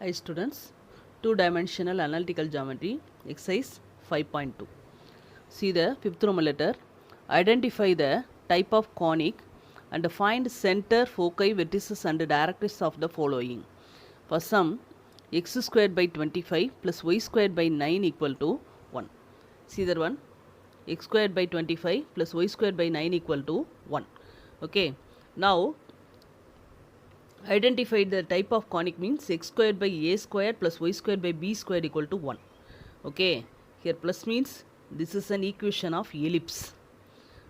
Hi students, two-dimensional analytical geometry exercise 5.2. See the fifth Roman letter. Identify the type of conic and find center, foci, vertices and directrix of the following. For sum, x squared by 25 plus y squared by 9 equal to 1. See that one, x squared by 25 plus y squared by 9 equal to 1. Okay, now identified the type of conic means x squared by a squared plus y squared by b squared equal to 1. Okay, here plus means this is an equation of ellipse.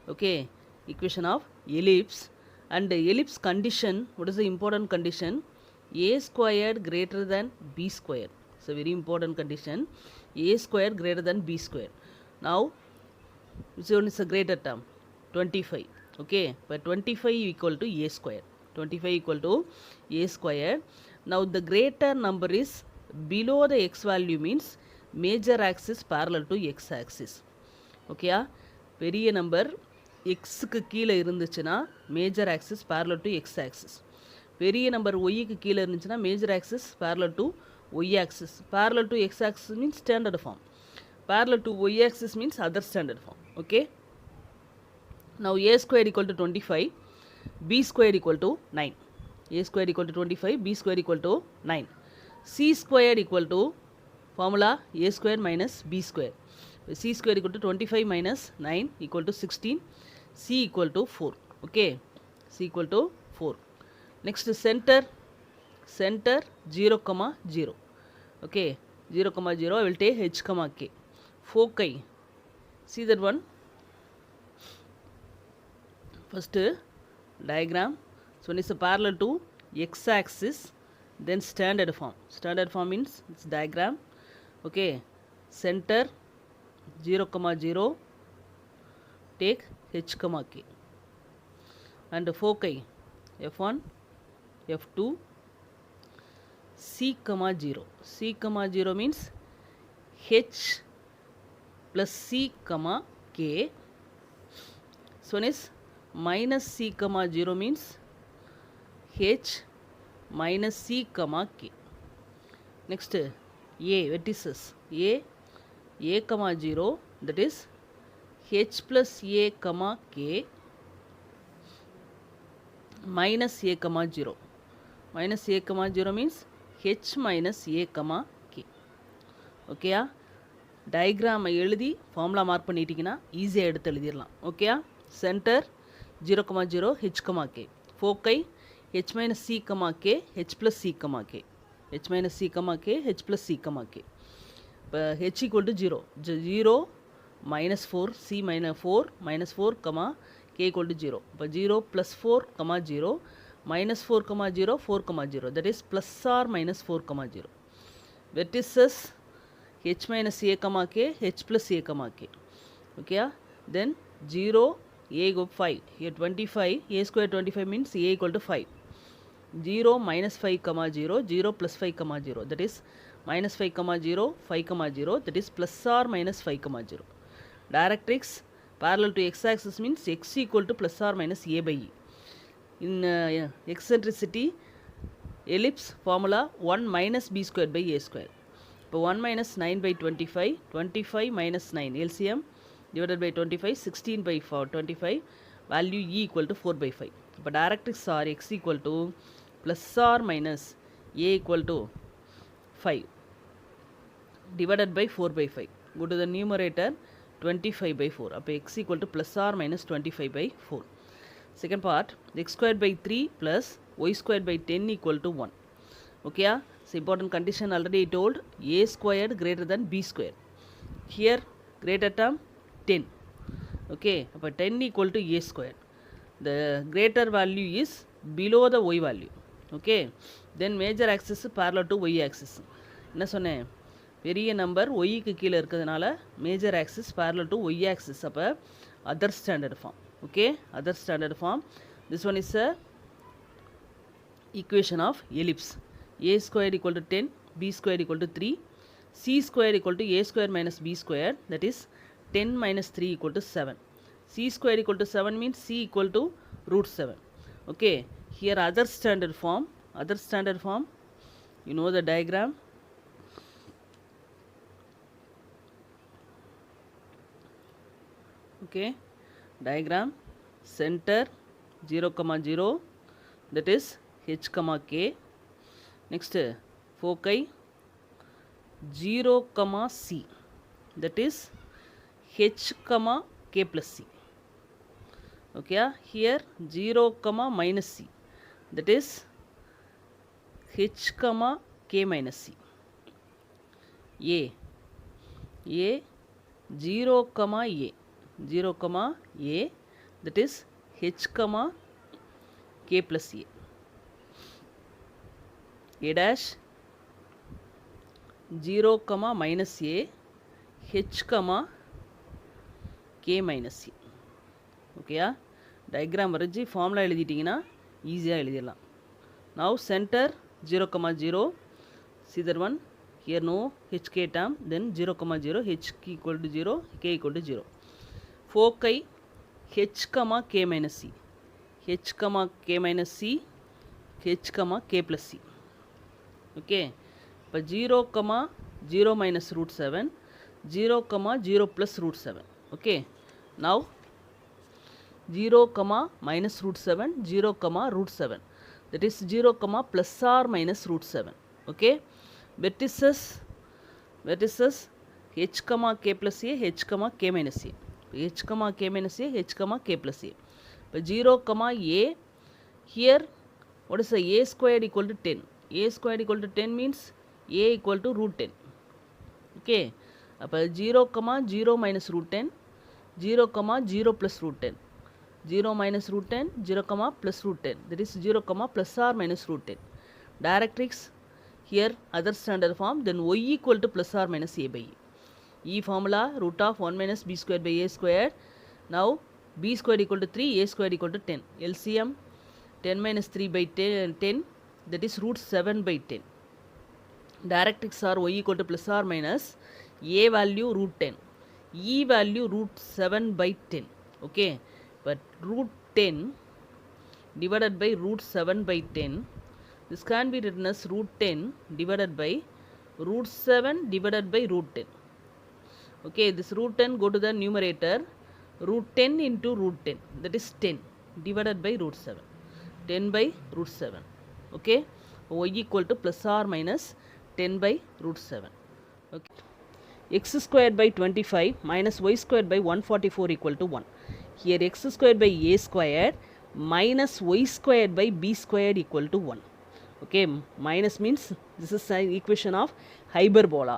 Okay, equation of ellipse, and the ellipse condition, what is the important condition? A squared greater than b squared. It's a very important condition. A squared greater than b squared. Now which one is a greater term? 25. Okay, but 25 equal to a square. 25 equal to a square. Now the greater number is below the x value means major axis parallel to x axis. Okay, பெரிய number எக்ஸுக்கு கீழே இருந்துச்சுன்னா major axis parallel to x axis. பெரிய number ஒய்க்கு கீழே இருந்துச்சுன்னா major axis parallel to y axis. Parallel to x axis means standard form. Parallel to y axis means other standard form. Okay, now a square equal to 25, b square equal to 9. A square equal to 25, b square equal to 9. C square equal to formula a square minus b square. C square equal to 25 minus 9 equal to 16. C equal to 4. Okay, C equal to 4. Next center 0, 0. Okay, 0, 0. I will take h, k. Foci. See that one. First diagram. So one is a parallel to x axis, then standard form. Standard form means it's diagram. Okay, center 0, 0. Take h, k. And foci f1, f2, c, 0. C, 0 means h plus c, k. So one is minus c, 0 means h minus c, k. Next a vertices a, 0, that is h plus a, k minus a, 0. Minus a, 0 means h minus a, k. Okay, டயக்ராமை எழுதி formula mark பண்ணிட்டீங்கன்னா ஈஸியாக எடுத்து எழுதிடலாம். ஓகேயா, centre 0, 0, h, k. ஃபோக்கை h minus c, k, h plus c, k. h minus c, k, h plus c, k. இப்போ h equal to 0. 0 minus 4, c minus 4, minus 4, k equal to 0. இப்போ 0 plus 4, 0, minus 4, 0, 4, 0. That is plus or minus 4, 0. Vertices h minus a, k, h plus a, k. Okay, then 0, a go 5. Here 25, a square 25 means a equal to 5. 0 minus 5, 0, 0 plus 5, 0. That is minus 5, 0, 5, 0. That is plus or minus 5, 0. Directrix parallel to x axis means x equal to plus or minus a by e. In eccentricity ellipse formula 1 minus b square by a square. இப்போ 1 minus 9 by 25, 25 minus 9, LCM divided by 25, 16 by 25, value e equal to 4 by 5. இப்போ directrix are x equal to plus or minus a equal to 5 divided by 4 by 5. Go to the numerator 25 by 4. அப்போ x equal to plus or minus 25 by 4. Second part, x squared by 3 plus y squared by 10 equal to 1. Okay, so important condition already I told, a squared greater than b squared. Here greater term 10. Okay, but 10 equal to a squared. The greater value is below the y value. Okay, then major axis parallel to y axis. என்ன சொன்னேன், பெரிய number ஒய்க்கு கீழே இருக்கிறதுனால major axis parallel to y axis. அப்போ other standard form. Okay, other standard form. This one is a equation of ellipse. A square equal to 10, b square equal to 3, c square equal to a square minus b square, that is 10 minus 3 equal to 7. C square equal to 7 means c equal to root 7. Okay, here other standard form You know the diagram? Okay, diagram, center 0, 0, that is h, k. Next, foci 0, c, that is h, k plus c. Okay, here 0, minus c, that is h, k minus c. A 0, a, that is h, k plus a. A dash 0, minus a, h, k minus a. ஓகேயா, diagram வரைஞ்சி formula எழுதிட்டிங்கன்னா ஈஸியாக எழுதிடலாம். Now center 0, 0, see that one, here no hk term, then 0, 0, h equal to 0, k equal to 0. Foci h, k minus c, h, k minus c, h, k plus c. Okay, இப்போ 0, 0 minus root 7, 0, 0 plus root 7. Okay, now 0, minus root 7, 0, root 7. That is 0, plus or minus root 7. Okay, vertices h, k plus a, h, k minus a. h, k minus a, h, k plus a. But 0, a, here what is the a squared equal to 10? A squared equal to 10 means a equal to root 10. Okay, அப்போ 0, 0 minus root 10, 0, 0 plus root 10. 0 minus root 10, 0, plus root 10. That is 0, plus or minus root 10. Directrix here other standard form, then y equal to plus or minus a by e. E formula root of 1 minus b squared by a squared. Now b squared equal to 3, a squared equal to 10. LCM 10 minus 3 by 10, that is root 7 by 10. Directrix are y equal to plus or minus a value root 10, e value root 7 by 10. Okay, but root 10 divided by root 7 by 10, this can be written as root 10 divided by root 7 divided by root 10. Okay, this root 10 go to the numerator, root 10 into root 10, that is 10 divided by root 7, 10 by root 7. Okay, y equal to plus or minus 10 by root 7. Okay, x squared by 25 minus y squared by 144 equal to 1. Here x squared by a squared minus y squared by b squared equal to 1. Okay, minus means this is an equation of hyperbola.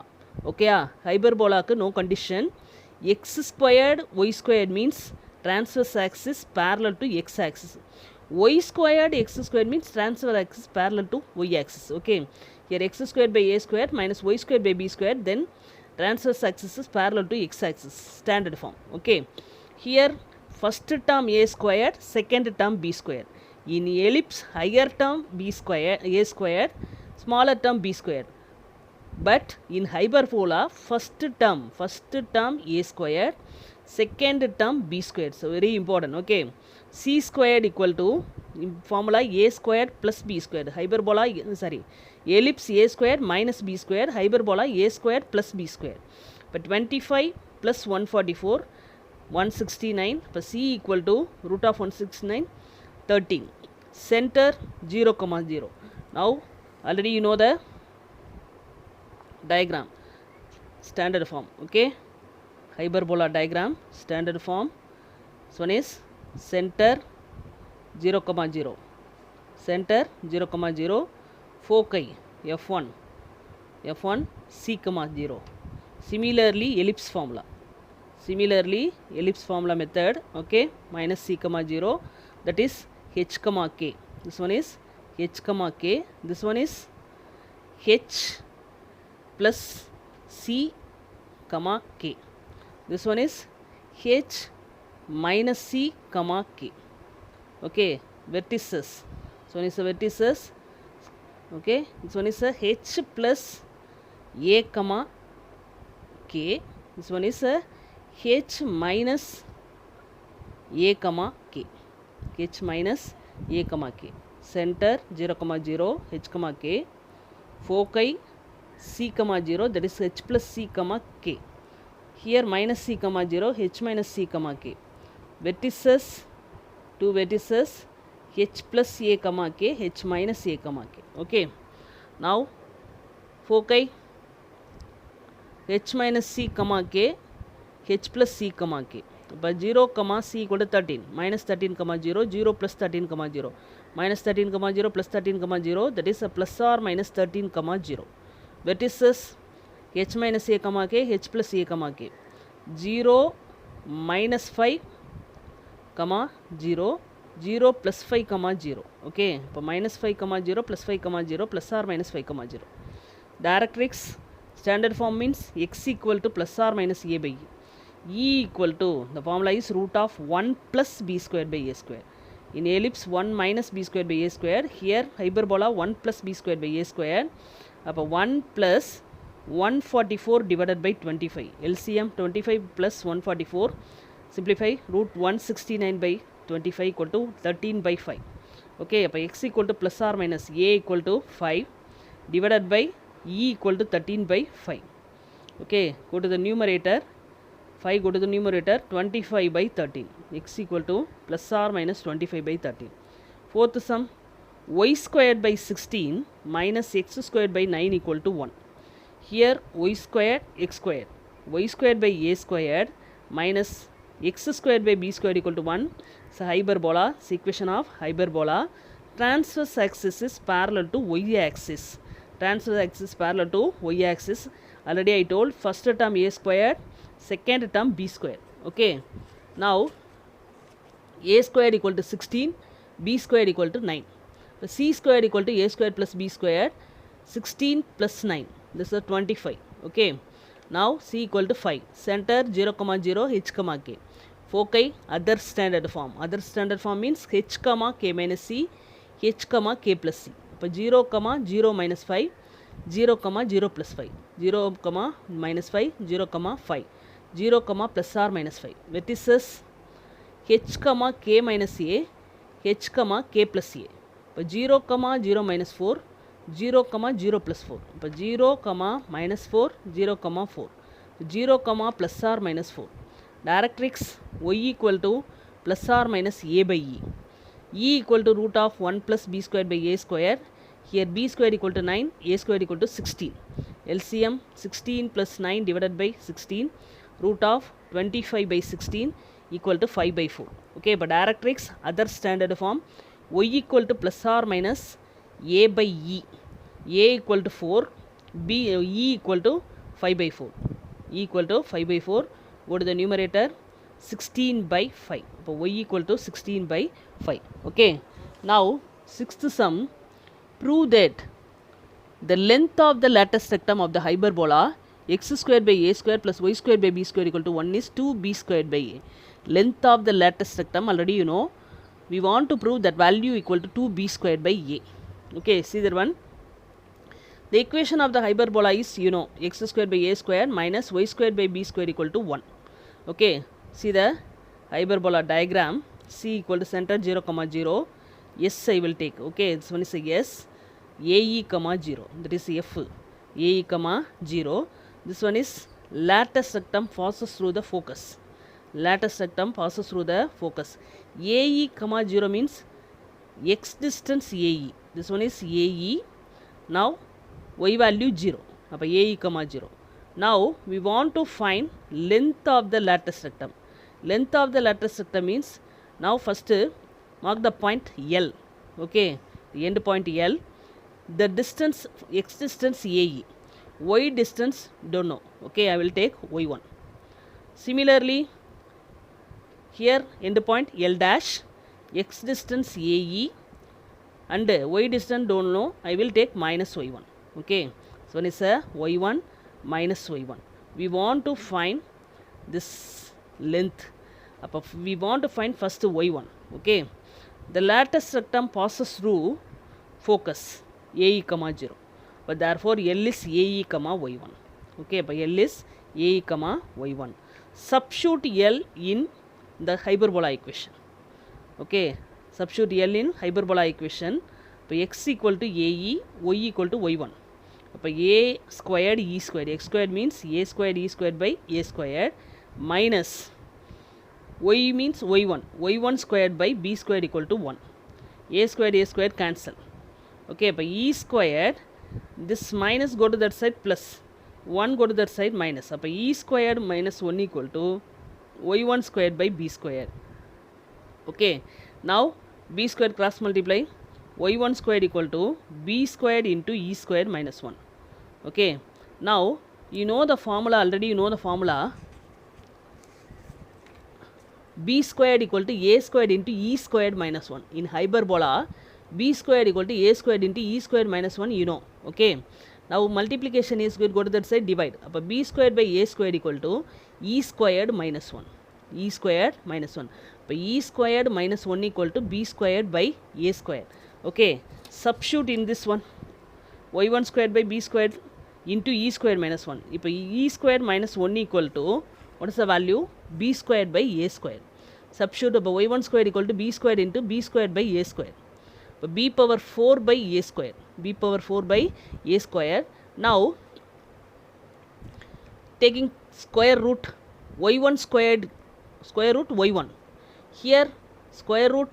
Okay, hyperbola ku no condition. X squared y squared means transverse axis parallel to x axis. Y squared x squared means transverse axis parallel to y axis. Okay, here x squared by a squared minus y squared by b squared, then transverse axis is parallel to x axis, standard form. Okay, here first term a squared, second term b squared. In ellipse, higher term b squared, a squared, smaller term b squared. But in hyperbola, first term a squared, second term b squared. So very important. Okay, c squared equal to formula a squared plus b squared. Hyperbola, sorry, ellipse a squared minus b squared, hyperbola a squared plus b squared. But 25 plus 144, 169, but c equal to root of 169, 13. Center 0, 0. Now already you know the diagram, standard form. Okay, hyperbola diagram, standard form. This one is center 0, 0. Center 0, 0. Foci f1, c, 0. Similarly ellipse formula. Method. Okay, minus c, 0. That is h, k. This one is h, k. This one is h plus c, k. This one is h minus c, k. Okay, vertices. This one is a vertices. Okay, this one is a h plus a, k. This one is a h minus a, k. H minus a, k. Center 0, 0, h, k. foci c comma 0, that is h plus c comma k. Here minus c comma 0, h minus c comma k. Vertices, two vertices, h plus a comma k, h minus a comma k. Okay, now foci h minus c comma k, h plus c comma k. But 0 comma c equal to 13, minus 13 comma 0, 0 plus 13 comma 0, minus 13 comma 0 plus 13 comma 0, that is a plus or minus 13 comma 0. Vertices h minus a comma k, h plus a comma k. 0 minus 5 comma 0, 0 plus 5 comma 0. Okay, so minus 5 comma 0 plus 5 comma 0 plus or minus 5 comma 0. Directrix standard form means x equal to plus or minus a by e. E equal to, the formula is root of 1 plus b square by a square. In ellipse 1 minus b square by a square, here hyperbola 1 plus b square by a square. Appo 1 plus 144 divided by 25. LCM 25 plus 144. Simplify, root 169 by 25 equal to 13 by 5. Okay, appo x equal to plus or minus a equal to 5 divided by e equal to 13 by 5. Okay, go to the numerator. 5 go to the numerator, 25 by 13. X equal to plus or minus 25 by 13. Fourth sum, y squared by 16 minus x squared by 9 equal to 1. Here y squared, x squared. Y squared by a squared minus x squared by b squared equal to 1. So hyperbola, it's equation of hyperbola. Transverse axis is parallel to y axis. Transverse axis parallel to y axis. Already I told, first term a squared, second term b square. Okay, now a squared equal to 16, b squared equal to 9. So c squared equal to a squared plus b squared, 16 plus 9, this is 25. Okay, now c equal to 5. Center 0 comma 0, h comma k. Foci other standard form. Other standard form means h comma k minus c, h comma k plus c. So 0 comma 0 minus 5, 0 comma 0 plus 5, 0 comma minus 5, 0 comma 5, 0 comma plus or minus 5. Vertices h comma k minus a, h comma k plus a. So 0 comma 0 minus 4, 0 comma 0 plus 4. So 0 comma minus 4, 0 comma 4, 0 comma plus or minus 4. Directrix y equal to plus or minus a by e. E equal to root of 1 plus b square by a square. Here b square equal to 9, a square equal to 16. LCM 16 plus 9 divided by 16, root of 25 by 16 equal to 5 by 4. Okay, but directrix other standard form, y equal to plus or minus a by e. A equal to 4, e equal to 5 by 4. E equal to 5 by 4. Go to the numerator, 16 by 5. So y equal to 16 by 5. Okay, now sixth sum, prove that the length of the lattice rectum of the hyperbola x square by a square plus y square by b square equal to 1 is 2b squared by a. Length of the lattice rectum already you know. We want to prove that value equal to 2b squared by a. Okay, see that one. The equation of the hyperbola is, you know, x square by a square minus y square by b square equal to 1. Okay, see the hyperbola diagram. C equal to center 0 comma 0. S I will take. Okay, this one is a S. AE comma 0. That is F. AE comma 0. This one is lattice rectum passes through the focus. Lattice rectum passes through the focus. AE comma 0 means x distance AE. This one is AE. Now y value 0. AE comma 0. Now we want to find length of the lattice rectum. Length of the lattice rectum means, now first mark the point L. Okay, the end point L. The distance, x distance AE. Y distance don't know. Okay, I will take y1. Similarly, here end point L dash, x distance AE and y distance don't know. I will take minus y1. Okay, so one is a y1 minus y1. We want to find this length. We want to find first y1. Okay, the lattice rectum passes through focus AE comma 0, but therefore L is AE comma y1. Okay, but L is AE comma y1. Substitute L in the hyperbola equation. Okay, substitute L in hyperbola equation. So x equal to AE, y equal to y1. அப்போ a squared e squared, x squared means a squared e squared by a squared minus y means y1, y1 squared by b squared equal to 1. A squared cancel. Okay, அப்போ e squared, this minus go to that side plus, 1 go to that side minus. அப்போ e squared minus 1 equal to y1 squared by b squared. Okay, now b squared cross multiply, y1 squared equal to b squared into e squared minus 1. Okay, now you know the formula already, you know the formula. B squared equal to a squared into e squared minus 1. In hyperbola, b squared equal to a squared into e squared minus 1, you know. Okay, now multiplication is good, go to that side, divide. அப்போ b squared by a squared equal to e squared minus 1. E squared minus 1. அப்போ e squared minus 1 equal to b squared by a squared. Okay, substitute in this one, y1 squared by b squared into e squared minus 1. இப்போ e squared minus 1 equal to, what is the value? B squared by a squared. Substitute அப்போ y1 squared equal to b squared into b squared by a squared. இப்போ b power 4 by a squared. B power 4 by a squared. Now taking square root y1 squared, square root y1. Here square root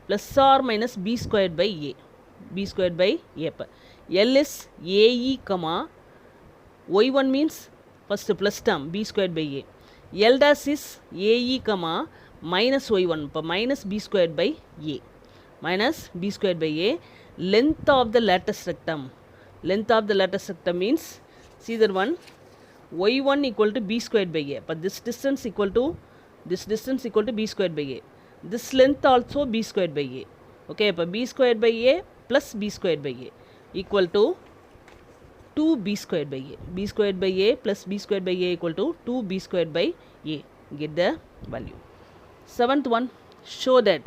plus or minus b squared by a. B squared by a. L is ae comma y1 means first plus term b squared by a. L dash is ae comma minus y1, இப்போ minus b squared by a. Minus b squared by a. Length of the lattice rectum. Length of the lattice rectum means, see that one, y1 equal to b squared by a. But this distance equal to b squared by a. This length also b squared by a. Okay, இப்போ b squared by a plus b squared by a equal to 2b squared by a. B squared by a plus b squared by a equal to 2b squared by a. Get the value. Seventh one, show that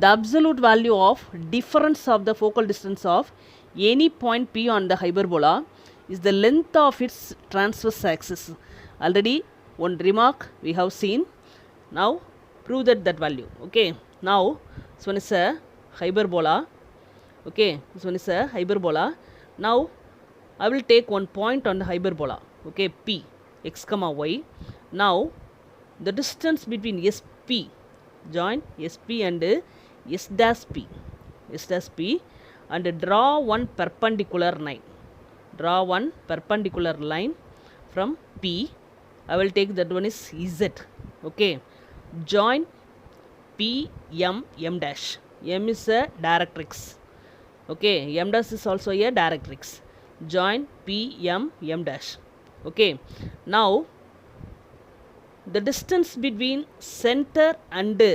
the absolute value of difference of the focal distance of any point P on the hyperbola is the length of its transverse axis. Already one remark we have seen. Now prove that value. Okay, now this one is a hyperbola. Okay, this one is a hyperbola. Now I will take one point on the hyperbola. Okay, P, x comma y. Now the distance between SP, join SP and S dash P, and draw one perpendicular line. Draw one perpendicular line from P. I will take that one is Z. Okay, join P, M dash. M is a directrix. Okay, M dash is also a directrix. Join P, M dash. Okay, now the distance between center and the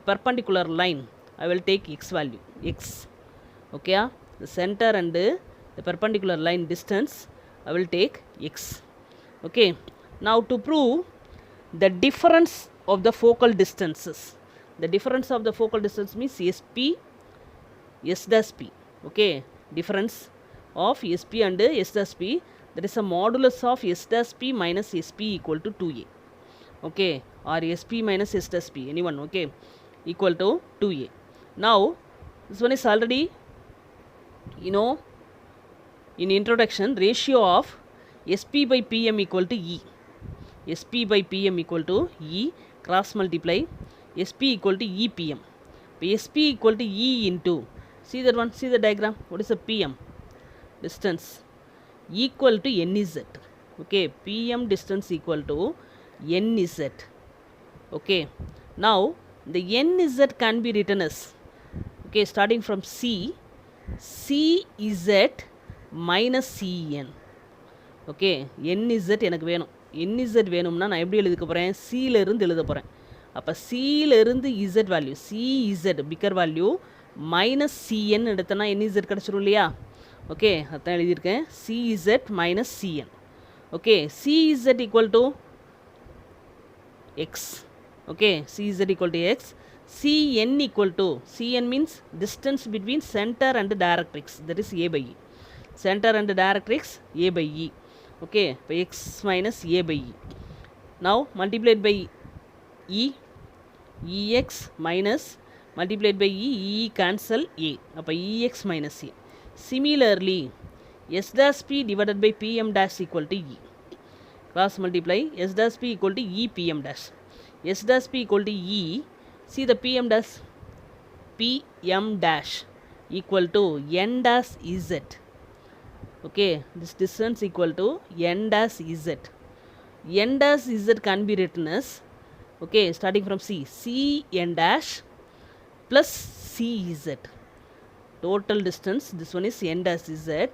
perpendicular line, I will take x value, x. Okay, the center and the perpendicular line distance, I will take x. Okay, now to prove the difference of the focal distances, the difference of the focal distance means SP, S dash P. Okay, difference of SP and S dash P, that is a modulus of S dash P minus SP equal to 2a. Okay, or SP minus S dash P, anyone. Okay, equal to 2a. Now this one is already, you know, in introduction, ratio of SP by PM equal to E. SP by PM equal to E, cross multiply SP equal to EPM. SP equal to E into, see that one, see the diagram, what is the PM? Distance equal to NZ. Okay, PM distance equal to NZ. Okay, now the NZ can be written as, okay, starting from C, CZ minus CN. Okay, NZ எனக்கு வேணும். NZ வேணும்னா நான் எப்படி எழுதிக்க போகிறேன்? Cல இருந்து எழுத போகிறேன். அப்போ Cல இருந்து Z value, CZ bigger value minus CN எடுத்தனா NZ கிடச்சிரும் இல்லையா? ஓகே, அதான் எழுதியிருக்கேன். CZ minus CN. Okay, CZ equal to X. Okay, CZ equal to X. CN equal to, CN means distance between center and directrix, that is A by E. Center and directrix A by E. Okay, by X minus A by E. Now multiplied by E, EX minus multiplied by E, E cancel A. அப்போ EX minus A. Similarly, S dash P divided by PM dash equal to E. Cross multiply S dash P equal to E PM dash. S dash P equal to E. See the PM dash. PM dash equal to N dash Z. Okay, this distance equal to N dash Z. N dash Z can be written as, okay, starting from C, C N dash plus C Z. Total distance, this one is N dash Z.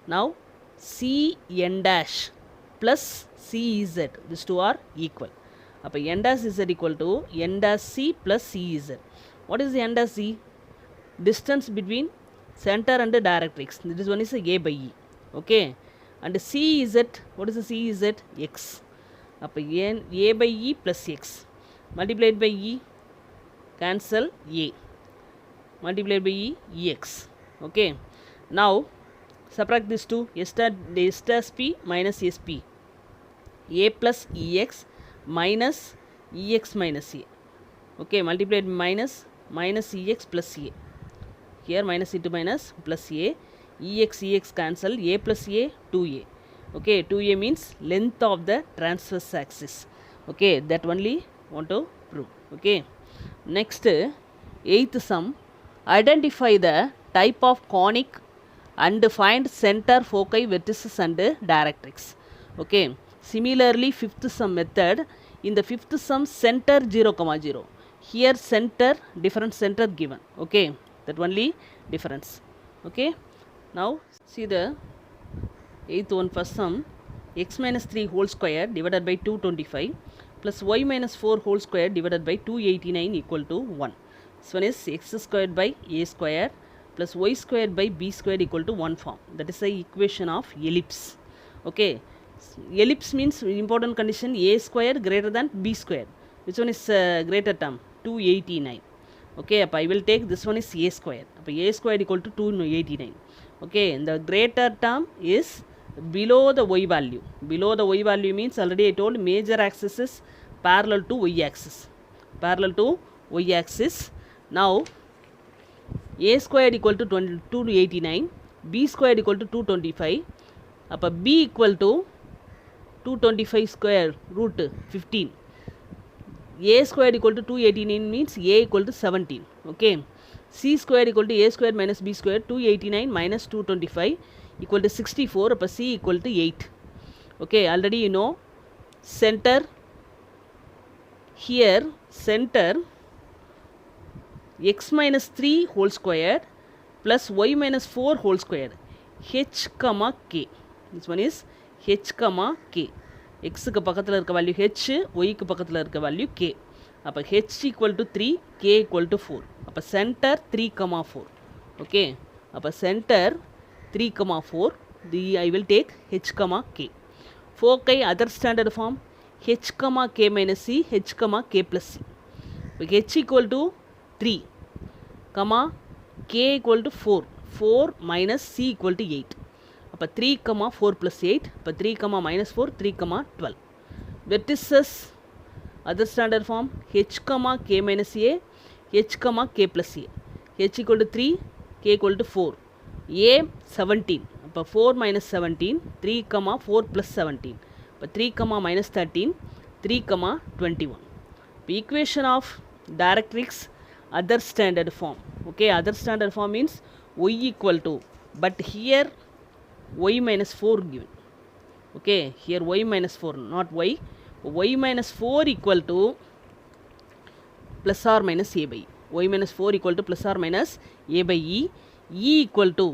Now C N dash plus C Z, these two are equal. Now N dash Z equal to N dash C plus C Z. What is the N dash Z? Distance between center and the directrix. This one is A by E. Okay, and C Z, what is the C Z? X. Now A by E plus X multiplied by E, cancel A, multiplied by E, EX. Okay, now subtract these two, S dash P minus SP, A plus EX minus EX minus A. Okay, multiplied minus EX plus A. Here minus into minus plus A, EX cancel, A plus A, 2A. Okay, 2A means length of the transverse axis. Okay, that only want to prove. Okay, next 8th sum, identify the type of conic and find center, foci, vertices and directrix. Okay, similarly 5th sum method, in the 5th sum center 0, 0. Here center, different center given. Okay, that only difference. Okay, now see the 8th one, first sum, x minus 3 whole square divided by 225 plus y minus 4 whole square divided by 289 equal to 1. This one is x squared by a square plus y squared by b squared equal to 1 form. That is the equation of ellipse. Okay, ellipse means important condition, a square greater than b square. Which one is greater term? 289. Okay, I will take this one is a square. A square equal to 289. Okay, and the greater term is below the y value. Below the y value means, already I told, major axis is parallel to y axis. Parallel to y axis. Now a squared equal to 289, b squared equal to 225. B equal to 225 square root 15. A squared equal to 289 means a equal to 17. Okay, c squared equal to a squared minus b squared, 289 minus 225 equal to 64. C equal to 8. Okay, already you know center. Here center x minus 3 whole square plus y minus 4 whole square, h comma k. This one is h comma k. x க்கு பக்கத்துல இருக்க value h, y க்கு பக்கத்துல இருக்க value k. h equal to 3, k equal to 4. center 3 comma 4. Okay, center 3 comma 4. I will take h comma k. Foci other standard form, h comma k minus c, h comma k plus c. h equal to 3 comma k equal to 4. 4 minus c equal to 8. 3 comma 4 plus 8. 3 comma minus 4, 3 comma 12. Vertices other standard form, h comma k minus a, h comma k plus a. h equal to 3, k equal to 4. a 17. 4 minus 17, 3 comma 4 plus 17. 3 comma minus 13, 3 comma 21. Equation of directrix other standard form. Okay, other standard form means y equal to, but here y minus 4 given. Okay, here y minus 4, not y. Y minus 4 equal to plus or minus a by e. Y minus 4 equal to plus or minus a by e. E equal to,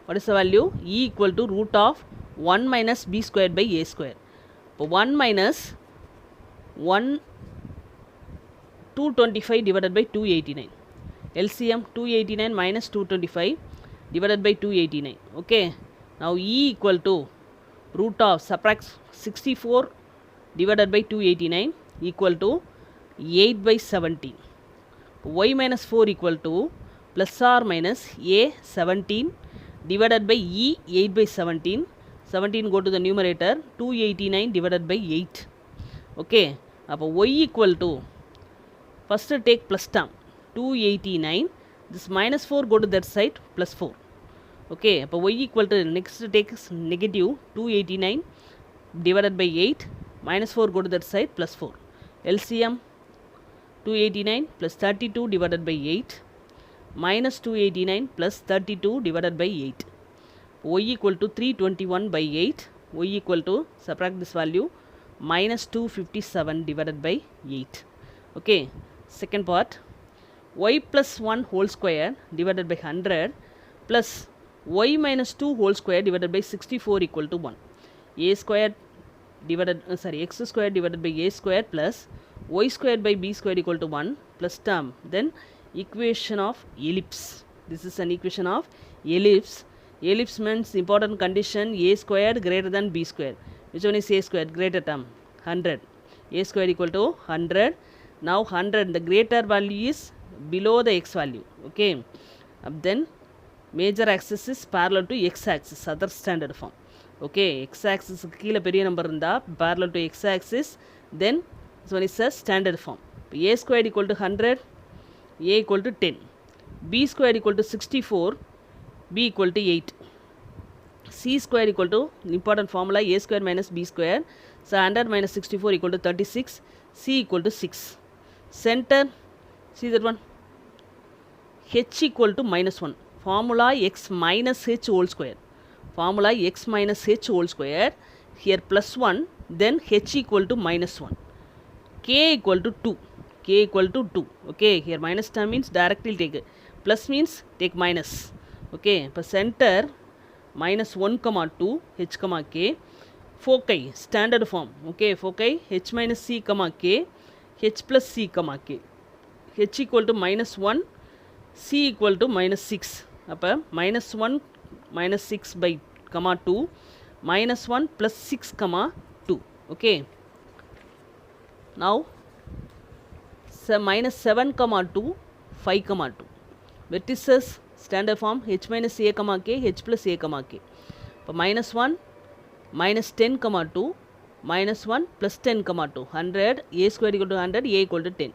what is the value? E equal to root of 1 minus b squared by a square. 1 minus 225 divided by 289. LCM 289 minus 225 divided by 289. Okay, now E equal to root of, subtract 64 divided by 289 equal to 8 by 17. Y minus 4 equal to plus or minus a 17 divided by e 8 by 17. 17 go to the numerator, 289 divided by 8. Okay, y equal to, first take plus term, 289. This minus 4 go to that side, plus 4. Okay, அப்போ y equal to next take negative 289 divided by 8 minus 4 go to that side plus 4. LCM 289 plus 32 divided by 8 minus 289 plus 32 divided by 8. Y equal to 321 by 8. Y equal to, subtract this value, minus 257 divided by 8. Okay, second part, y plus 1 whole square divided by 100 plus y minus 2 whole square divided by 64 equal to 1. A square divided, x square divided by a square plus y square by b square equal to 1 plus term. Then equation of ellipse. This is an equation of ellipse. Ellipse means important condition a squared greater than b square. Which one is a squared? Greater term 100. A square equal to 100. Now 100, the greater value is below the x value. Okay. Then major axis is parallel to x axis, other standard form. Okay, x axis கீழே பெரிய number இருந்தால் parallel to x axis, then this one is a standard form. A squared equal to 100, a equal to 10, b squared equal to 64, b equal to 8, c square equal to important formula a square minus b square, so 100 minus 64 equal to 36, c equal to 6. Center, see that one, h equal to minus 1, formula x minus h whole square, formula x minus h whole square, here plus 1, then h equal to minus 1, k equal to 2, k equal to 2. Okay, here minus term means directly take it, plus means take minus. Okay, இப்போ center minus 1 comma 2 h comma k, foci standard form. Okay, foci h minus c comma k, h plus c comma k, h equal to minus 1, c equal to minus 6. அப்போ minus 1 minus 6 by comma 2 minus 1 plus 6 comma 2. Okay, now minus 7 comma 2 5 comma 2, vertices standard form h minus a comma k, h plus a comma k. இப்போ minus 1 minus 10 comma 2 minus 1 plus 10 comma 2, 100, a square equal to 100, a equal to 10,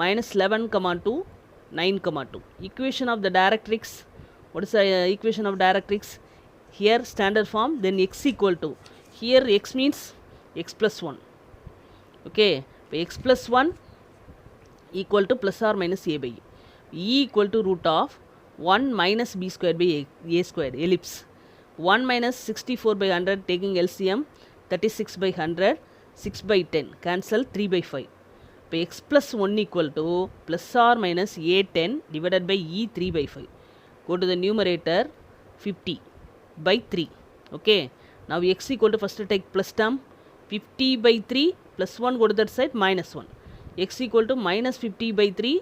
minus 11 comma 2 9 comma 2. Equation of the directrix, what is the equation of directrix? Here standard form, then x equal to, here x means x plus 1. Okay, x plus 1 equal to plus or minus a by e. E equal to root of 1 minus b square by a square, ellipse. 1 minus 64 by 100 taking LCM, 36 by 100, 6 by 10, cancel 3 by 5. இப்போ x plus 1 equal to plus or minus a10 divided by e3 by 5. Go to the numerator 50 by 3. Okay, now x equal to, first take plus term, 50 by 3 plus 1 go to that side minus 1. X equal to minus 50 by 3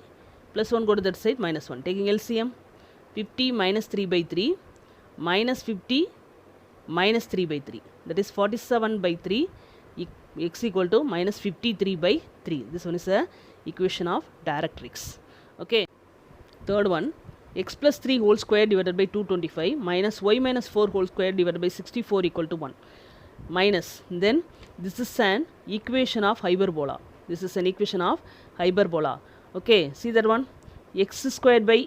plus 1 go to that side minus 1. Taking LCM, 50 minus 3 by 3 minus 50 minus 3 by 3. That is 47 by 3. X equal to minus 53 by 3. This one is a equation of directrix. Okay, third one, x plus 3 whole square divided by 225 minus y minus 4 whole square divided by 64 equal to 1. Minus, then this is an equation of hyperbola. This is an equation of hyperbola. Okay, see that one, x squared by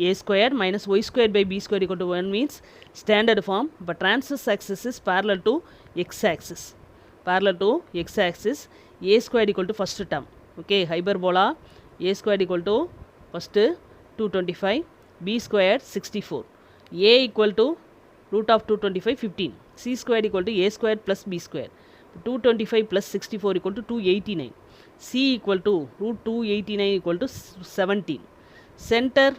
a square minus y squared by b square equal to 1 means standard form, but transverse axis is parallel to x axis. Parallel to x axis, a square equal to first term. Okay, hyperbola, a square equal to first 225, b square 64, a equal to root of 225 15, c square equal to a square plus b square, 225 plus 64 equal to 289, c equal to root 289 equal to 17. Center,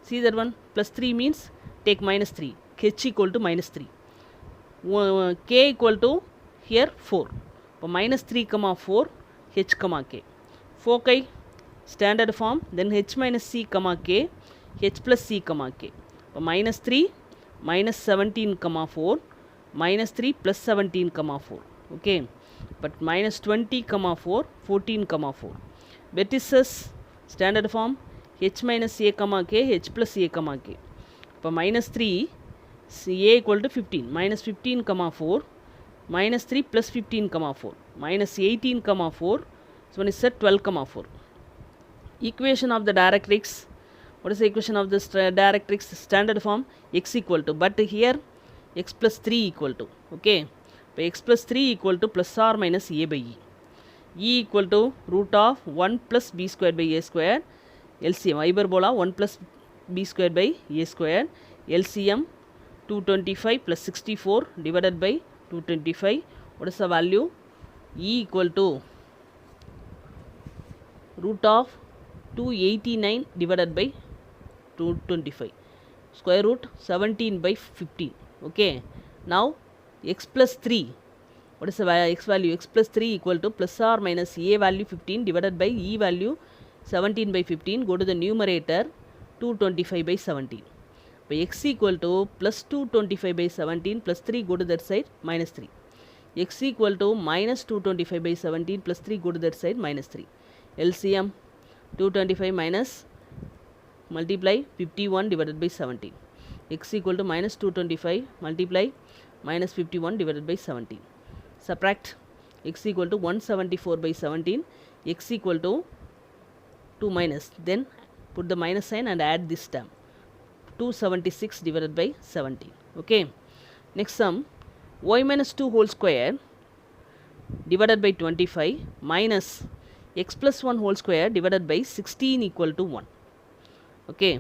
see that one, plus 3 means take minus 3, h equal to minus 3, k equal to here 4. So minus 3 comma 4, h comma k. Foci standard form, then h minus c comma k, h plus c comma k. So minus 3 minus 17 comma 4 minus 3 plus 17 comma 4. Okay, but minus 20 comma 4 14 comma 4. Vertices standard form, h minus a comma k, h plus a comma k. So minus 3 a equal to 15, minus 15 comma 4 minus 3 plus 15 comma 4 minus 18 comma 4, so one is set 12 comma 4. Equation of the directrix, What is the equation of this directrix standard form? X equal to, but here x plus 3 equal to, okay. இப்போ x plus 3 equal to plus or minus a by e. E equal to root of 1 plus b square by a square. LCM hyperbola 1 plus b square by a square. LCM 225 plus 64 divided by 225. What is the value? E equal to root of 289 divided by 225. Square root 17 by 15. Okay. Now x plus 3. What is the x value? X plus 3 equal to plus or minus a value 15 divided by e value 17 by 15. Go to the numerator 225 by 17. By x equal to plus 225 by 17 plus 3 go to that side minus 3. X equal to minus 225 by 17 plus 3 go to that side minus 3. LCM 225 minus multiply 51 divided by 17. X equal to minus 225 multiply minus 51 divided by 17. Subtract x equal to 174 by 17. X equal to 2 minus. Then put the minus sign and add this term. 276 divided by 17. Okay. Next sum, y minus 2 whole square divided by 25 minus x plus 1 whole square divided by 16 equal to 1. Okay.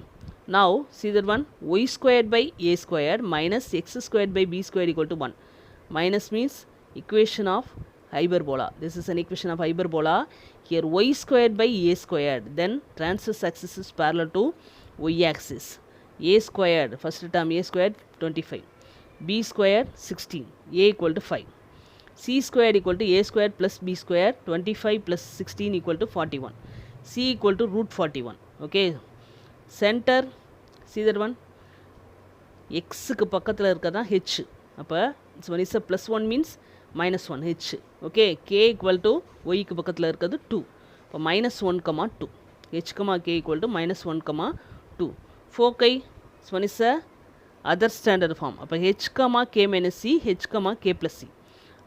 Now see that one, y squared by a squared minus x squared by b squared equal to 1. Minus means equation of hyperbola. This is an equation of hyperbola. Here y squared by a squared, then transverse axis is parallel to y axis. A squared, first term a squared 25, b squared 16, a equal to 5. C squared equal to a squared plus b squared, 25 plus 16 equal to 41. C equal to root 41. Okay. Center, see that one, x க்கு பக்கத்தில் இருக்கதா h. அப்போ this one is a plus 1 means minus 1 h. Okay. K equal to y க்கு பக்கத்தில் இருக்கிறது 2. இப்போ minus 1, 2. h, k equal to minus 1, 2. Foci, this one is a other standard form. அப்போ h, k minus c, h, k plus c.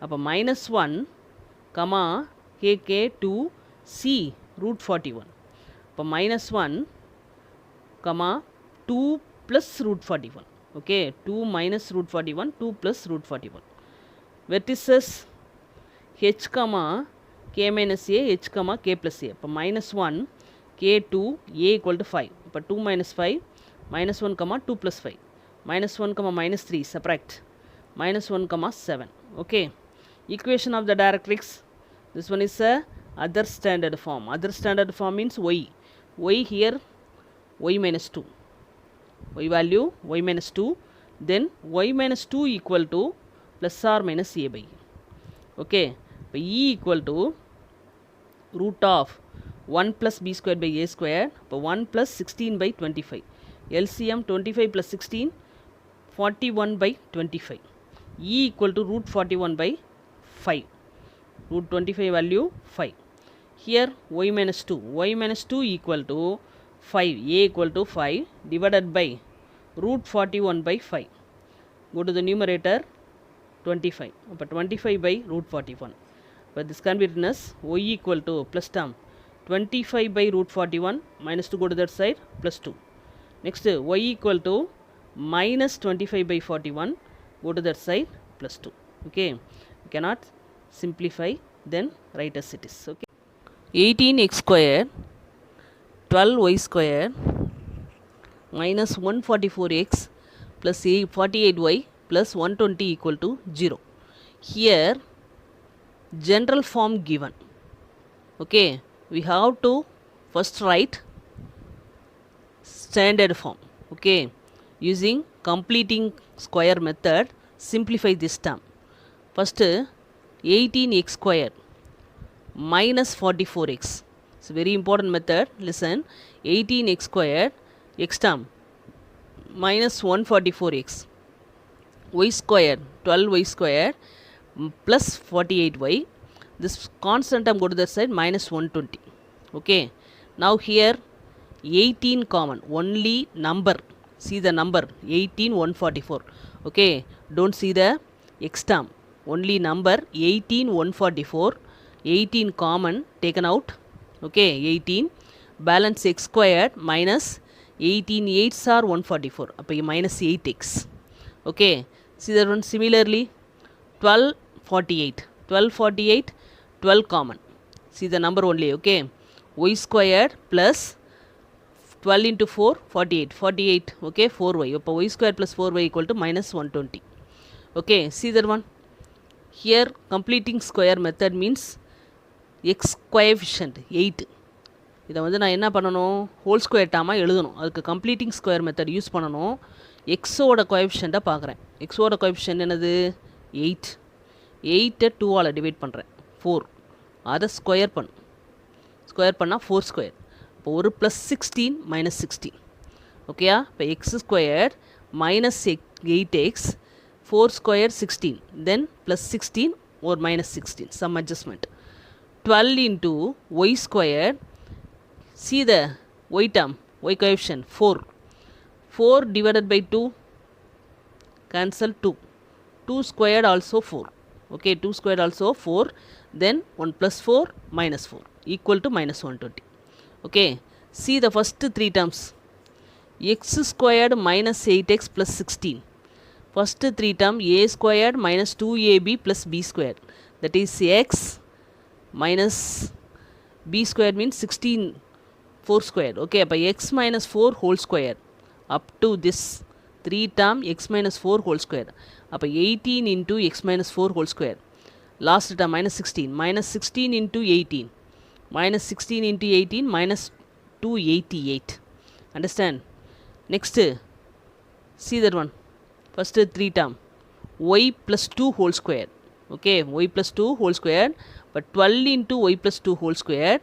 அப்போ minus 1, k 2, c root 41. அப்போ minus 1, 2 plus root 41. Okay, 2 minus root 41, 2 plus root 41. Vertices h, k minus a, h, k plus a. அப்போ minus 1, k2, a equal to 5. அப்போ 2 minus 5, minus 1, 2 plus 5. Minus 1, minus 3, subtract. Minus 1, 7. Okay. Equation of the directrix. This one is a other standard form. Other standard form means y. Y here, y minus 2. Y value, y minus 2. Then y minus 2 equal to plus or minus a by e. Okay. By e equal to root of 1 plus b square by a square. 1 plus 16 by 25. LCM 25 plus 16, 41 by 25. E equal to root 41 by 5. Root 25 value 5. Here y minus 2. Y minus 2 equal to 5. A equal to 5 divided by root 41 by 5. Go to the numerator 25. But 25 by root 41. But this can be written as y equal to plus term 25 by root 41 minus 2 go to that side plus 2. Next y equal to minus 25 by 41 go to that side plus 2. Okay. You cannot simplify, then write as it is. Okay. 18x square 12y square minus 144x plus 48y plus 120 equal to 0. Here general form given. Okay. We have to first write standard form. Okay. Using completing square method, simplify this term. First 18x square minus 44x. It's a very important method. Listen, 18x square, x term minus 144x, y square 12y square plus 48y. This constant term go to the side minus 120. Okay. Now here 18 common, only number. See the number 18 144. Okay. Don't see the x term. Only number 18 144. 18 common taken out. Okay. 18 balance x squared minus 18 8s are 144. அப்போ minus 8x. Okay. See that one. Similarly, 12 48. 12 48. 12 common. See the number only. Okay. Y squared plus 12 into 4 48. 48. Okay. 4y. அப்போ y squared plus 4y equal to minus 120. Okay. See that one. Here completing square method means x coefficient 8. இதை வந்து நான் என்ன பண்ணணும், whole square டேர்மாக எழுதணும். அதுக்கு completing square method use பண்ணணும். எக்ஸோட கோஎஃபிஷியண்ட்டை பார்க்குறேன். எக்ஸோட கோஎஃபிஷியன்ட் என்னது 8. 8 2ஆல் டிவைட் பண்ணுறேன் 4. அதை ஸ்கொயர் ஸ்கொயர் பண்ணால் 4 ஸ்கொயர். இப்போ ஒரு ப்ளஸ் 16 மைனஸ் 16. ஓகேயா? இப்போ X square minus 8x 4 square 16 then plus 16 or minus 16 some adjustment. 12 into y square. See the y term, y coefficient 4. 4 divided by 2, cancel 2. 2 squared also 4. Okay, 2 squared also 4. Then 1 plus 4 minus 4 equal to minus 120. Okay, see the first 3 terms. X squared minus 8x plus 16. First 3 term a squared minus 2ab plus b squared. That is x minus b squared means 16 4 squared. Okay, அப்போ x minus 4 whole square up to this 3 term x minus 4 whole square. அப்போ 18 into x minus 4 whole square. Last term minus 16. Minus 16 into 18. Minus 16 into 18 minus 288. Understand? Next, see that one. First 3 term. Y plus 2 whole square. Okay, y plus 2 whole square. But 12 into y plus 2 whole square.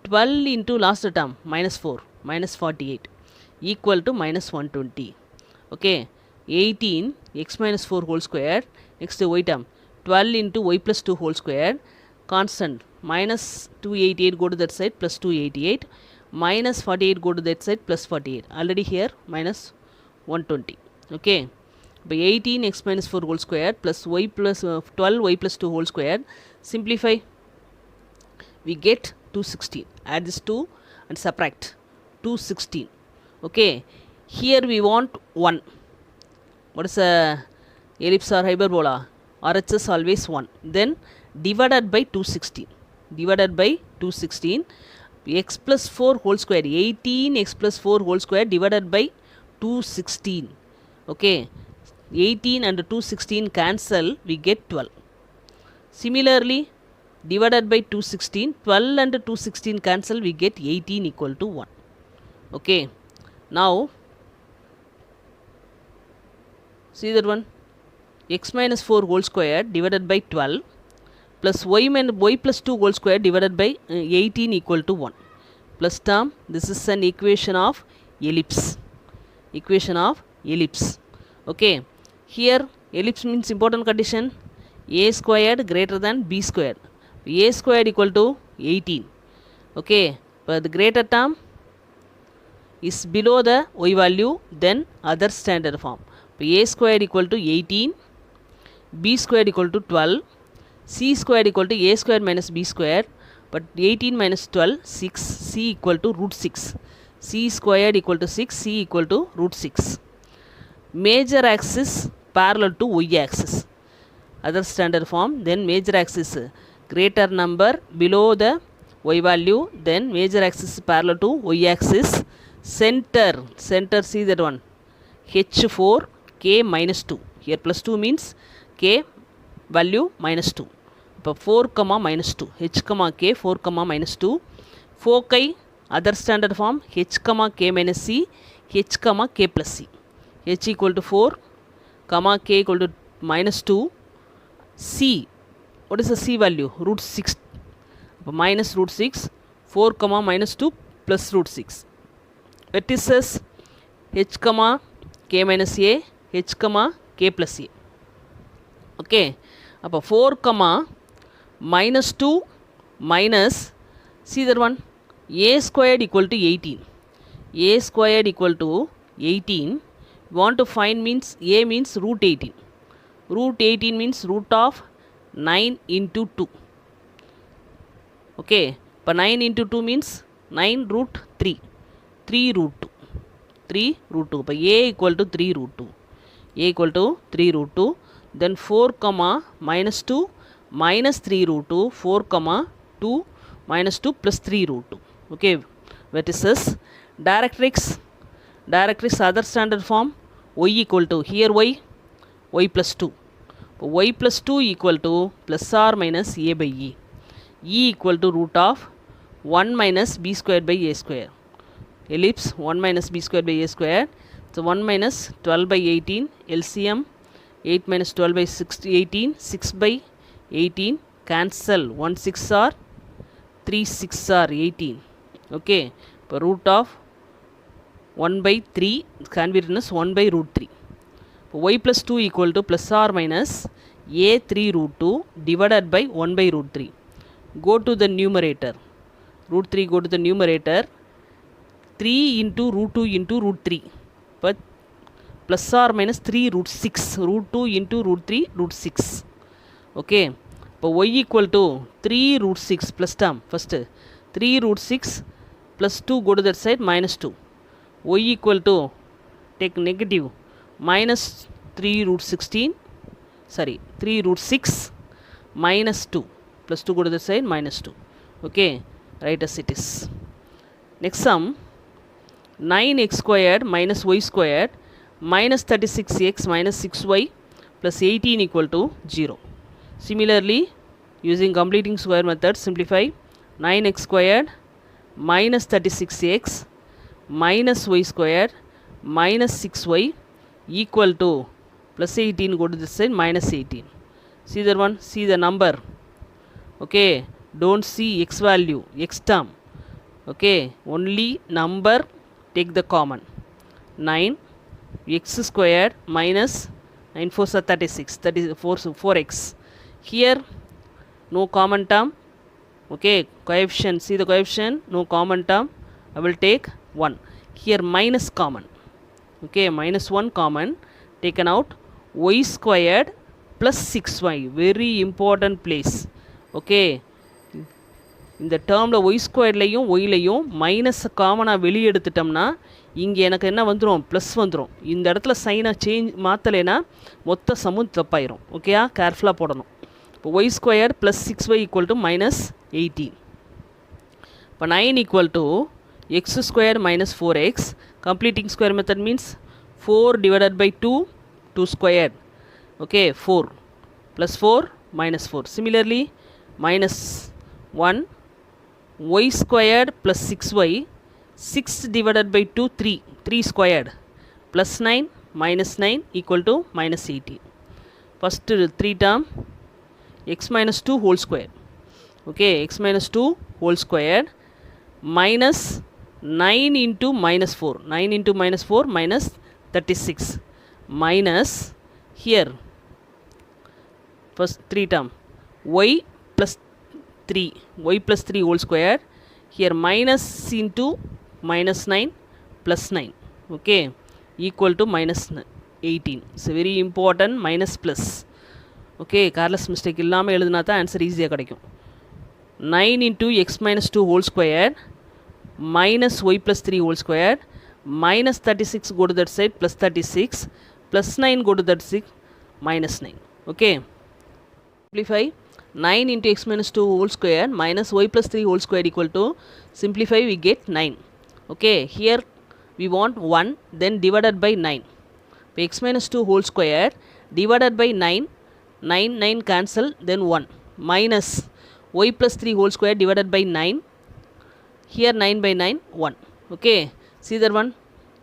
12 into last term minus 4 minus 48 equal to minus 120. Okay, 18 x minus 4 whole square. Next y term 12 into y plus 2 whole square. Constant minus 288 go to that side plus 288 minus 48 go to that side plus 48. Already here minus 120. Okay, by 18 x minus 4 whole square plus y plus 12 y plus 2 whole square. Simplify. We get 216. Add this 2 and subtract 216. Okay, here we want 1. What is a ellipse or hyperbola? RHS always 1. Then divided by 216. Divided by 216. X plus 4 whole square. 18 x plus 4 whole square divided by 216. Okay, 18 and 216 cancel. We get 12. Similarly, divided by 216, 12 and 216 cancel, we get 18 equal to 1. Okay, now see that one. X minus 4 whole square divided by 12 plus y plus 2 whole square divided by 18 equal to 1. Plus term, this is an equation of ellipse. Equation of ellipse. Okay, here ellipse means important condition. A squared greater than b squared. A squared equal to 18. Okay, but the greater term is below the y value, then other standard form. A squared equal to 18, b squared equal to 12, c squared equal to a squared minus b squared, but 18 minus 12, 6, c equal to root 6. C squared equal to 6, c equal to root 6. Major axis parallel to y axis. Other standard form, then major axis greater number below the y value, then major axis parallel to y axis. Center, see that one, h4 k minus 2. Here plus 2 means k value minus 2. இப்போ 4 minus 2, h k 4 minus 2. Foci other standard form h k minus c, h k plus c. H equal to 4, k equal to minus 2. C, what is the c value? Root 6. Minus root 6, 4 minus 2 plus root 6. Vertices h k minus a, h k plus a. Okay, அப்போ 4 minus 2 minus, see that one, a squared equal to 18. A squared equal to 18. Want to find means a means root 18. Root 18 means root of 9 into 2. Okay, but 9 into 2 means 9 root 3. 3 root 2. 3 root 2. இப்போ a equal to 3 root 2. a equal to 3 root 2. Then 4 comma minus 2 minus 3 root 2. 4 comma 2 minus 2 plus 3 root 2. Okay, vertices. Directrix other standard form, y equal to, here y plus 2. y plus 2 equal to plus or minus a by e. e equal to root of 1 minus b squared by a square. Ellipse 1 minus b squared by a square. So 1 minus 12 by 18, LCM 8 minus 12 by 18, 6 by 18, cancel 1 6 or 3 6 or 18. Okay, இப்போ root of 1 by 3 can be written as 1 by root 3. y plus 2 equal to plus or minus a 3 root 2 divided by 1 by root 3. Go to the numerator. Root 3 go to the numerator. 3 into root 2 into root 3. But plus or minus 3 root 6. Root 2 into root 3 root 6. Okay. But y equal to 3 root 6 plus term. First 3 root 6 plus 2 go to that side minus 2. Y equal to, take negative, minus 3 root 16. Sorry, 3 root 6 minus 2. Plus 2 go to the side minus 2. Okay. Write as it is. Next sum, 9x squared minus y squared minus 36x minus 6y plus 18 equal to 0. Similarly, using completing square method, simplify 9x squared minus 36x minus y squared minus 6y equal to plus 18 go to this side minus 18. See that one, see the number. Okay, don't see x value, x term. Okay, only number, take the common. 9 x squared minus 9 4 are 36, 4x. Here no common term. Okay, coefficient, see the coefficient, no common term. I will take 1. Here minus common. Okay, minus 1 common taken out. Y squared plus 6y, very important place. Okay, இந்த டேர்மில் Y ஸ்கொயர்லையும் ஒய்லையும் minus காமனாக வெளியே எடுத்துட்டோம்னா இங்கே எனக்கு என்ன வந்துடும், plus வந்துடும். இந்த இடத்துல சைனை மாற்றலைன்னா மொத்த சமும் தப்பாயிரும். ஓகேயா, கேர்ஃபுல்லாக போடணும். இப்போ y square plus 6y equal to minus 18. இப்போ 9 equal to x squared minus 4x. Completing square method means 4 divided by 2, 2 squared. Okay, 4 plus 4 minus 4. Similarly, minus 1, y squared plus 6y, 6 divided by 2, 3, 3 squared, plus 9 minus 9 equal to minus 18. First 3 term, x minus 2 whole square. Okay, x minus 2 whole squared minus 9 into minus 4. 9 into minus 4 minus 36. Minus here, first 3 term, y plus 3, y plus 3 whole square. Here minus into minus 9 plus 9. Okay, equal to minus 18. It's a very important, minus plus. Okay, careless mistake இல்லாமல் எழுதுனா தான் answer ஈஸியாக கிடைக்கும். 9 into x minus 2 whole square minus y plus 3 whole square minus 36 go to that side plus 36 plus 9 go to that 6 minus 9. Okay, simplify 9 into x minus 2 whole square minus y plus 3 whole square equal to, simplify we get 9. Okay, here we want 1 then divided by 9. X minus 2 whole square divided by 9, 9 9 cancel, then 1 minus y plus 3 whole square divided by 9. Here 9 by 9 1. Okay, see that one,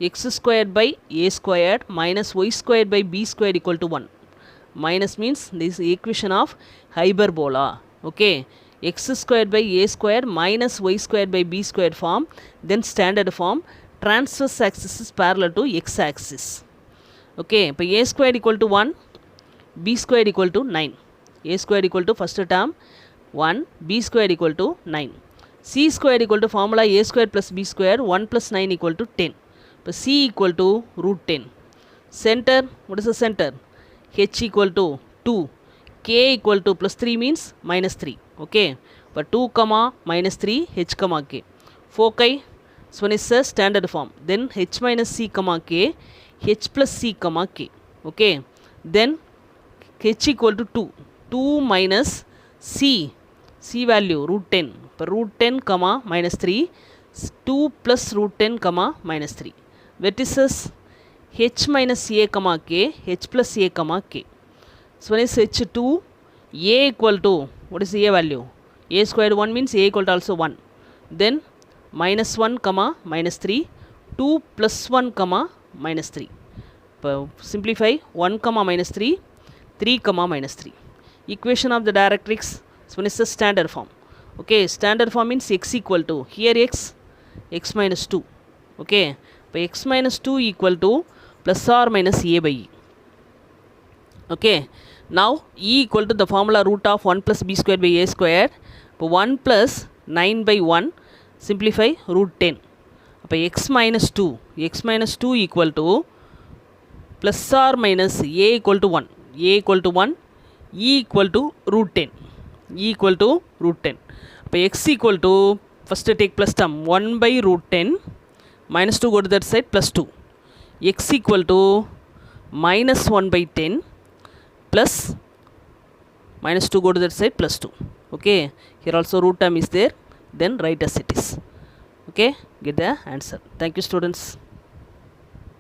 x squared by a squared minus y squared by b squared equal to 1. Minus means this equation of hyperbola. Okay, x squared by a squared minus y squared by b squared form, then standard form, transverse axis is parallel to x axis. Okay, இப்போ a squared equal to 1, b squared equal to 9. a squared equal to first term 1, b squared equal to 9. c squared equal to formula a squared plus b squared, 1 plus 9 equal to 10. இப்போ c equal to root 10. Center, what is the center? h equal to 2, k equal to plus 3 means minus 3. Okay, but 2 comma minus 3, h comma k. Foci This one is a standard form. Then h minus c comma k, h plus c comma k. Okay. Then h equal to 2. 2 minus c. C value root 10. Root 10 comma minus 3. 2 plus root 10 comma minus 3. Vertices h minus a comma k, h plus a comma k. So one is h2, a equal to, what is the a value? A squared 1 means a equal to also 1. Then minus 1 comma minus 3, 2 plus 1 comma minus 3. Simplify 1 comma minus 3, 3 comma minus 3. Equation of the directrix, this one is the standard form. Okay, standard form means x equal to, here x minus 2. Okay, x minus 2 equal to plus or minus a by e. Okay, now e equal to the formula root of 1 plus b square by a square. 1 plus 9 by 1, simplify root 10. X minus 2 equal to plus or minus a equal to 1. A equal to 1, e equal to root 10. E equal to root 10. X equal to, first take plus term, 1 by root 10, minus 2 go to that side, plus 2. X equal to minus 1 by 10 plus minus 2 go to that side, plus 2. Okay, here also root term is there, then write as it is. Okay, get the answer. Thank you, students.